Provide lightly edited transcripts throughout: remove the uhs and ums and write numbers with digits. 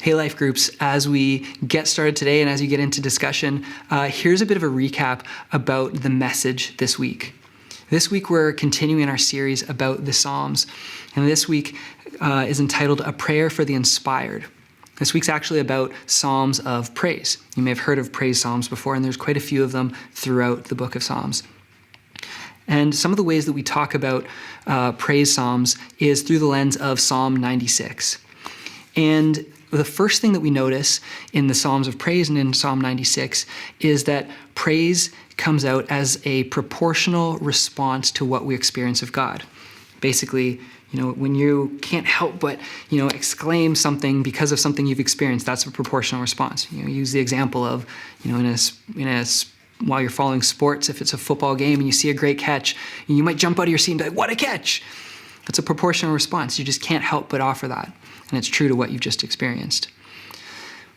Hey, Life Groups, as we get started today and as you get into discussion, here's a bit of a recap about the message this week. This week we're continuing our series about the Psalms, and this week is entitled A Prayer for the Inspired. This week's actually about Psalms of praise. You may have heard of praise Psalms before, and there's quite a few of them throughout the book of Psalms. And some of the ways that we talk about praise Psalms is through the lens of Psalm 96. And the first thing that we notice in the Psalms of praise and in Psalm 96 is that praise comes out as a proportional response to what we experience of God. Basically, when you can't help but, exclaim something because of something you've experienced, that's a proportional response. Use the example of, while you're following sports, if it's a football game and you see a great catch, you might jump out of your seat and be like, what a catch! That's a proportional response. You just can't help but offer that. And it's true to what you've just experienced.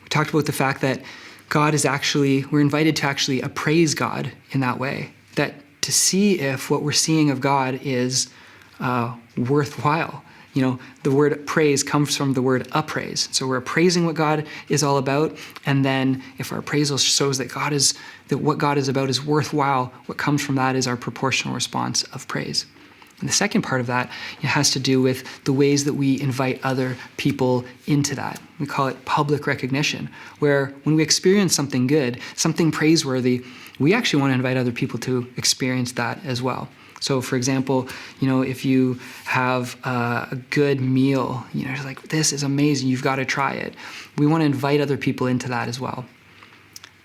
We talked about the fact that we're invited to actually appraise God in that way. That to see if what we're seeing of God is worthwhile. The word praise comes from the word appraise. So we're appraising what God is all about. And then if our appraisal shows that what God is about is worthwhile, what comes from that is our proportional response of praise. And the second part of that has to do with the ways that we invite other people into that. We call it public recognition, where when we experience something good, something praiseworthy, we actually want to invite other people to experience that as well. So for example, if you have a good meal, you're like, this is amazing, you've got to try it. We want to invite other people into that as well.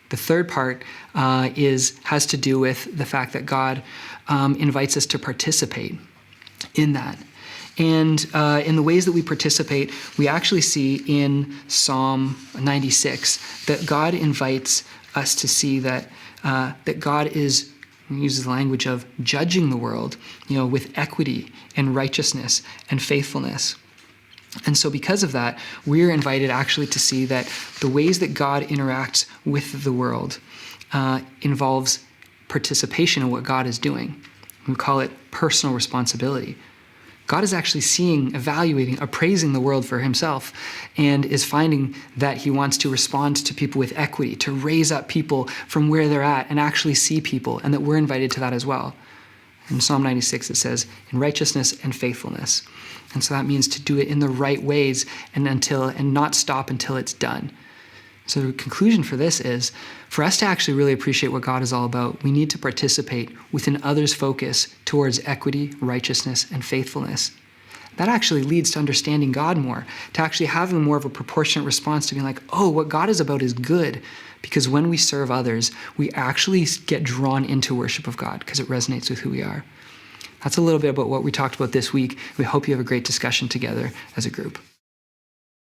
The third part has to do with the fact that God invites us to participate in that. And in the ways that we participate, we actually see in Psalm 96 that God invites us to see that God uses the language of judging the world, with equity and righteousness and faithfulness. And so because of that, we're invited actually to see that the ways that God interacts with the world involves participation in what God is doing. We call it personal responsibility. God is actually evaluating, appraising the world for himself, and is finding that he wants to respond to people with equity, to raise up people from where they're at and actually see people, and that we're invited to that as well. In Psalm 96, it says, in righteousness and faithfulness. And so that means to do it in the right ways and not stop until it's done. So the conclusion for this is, for us to actually really appreciate what God is all about, we need to participate within others' focus towards equity, righteousness, and faithfulness. That actually leads to understanding God more, to actually having more of a proportionate response to being like, oh, what God is about is good. Because when we serve others, we actually get drawn into worship of God because it resonates with who we are. That's a little bit about what we talked about this week. We hope you have a great discussion together as a group.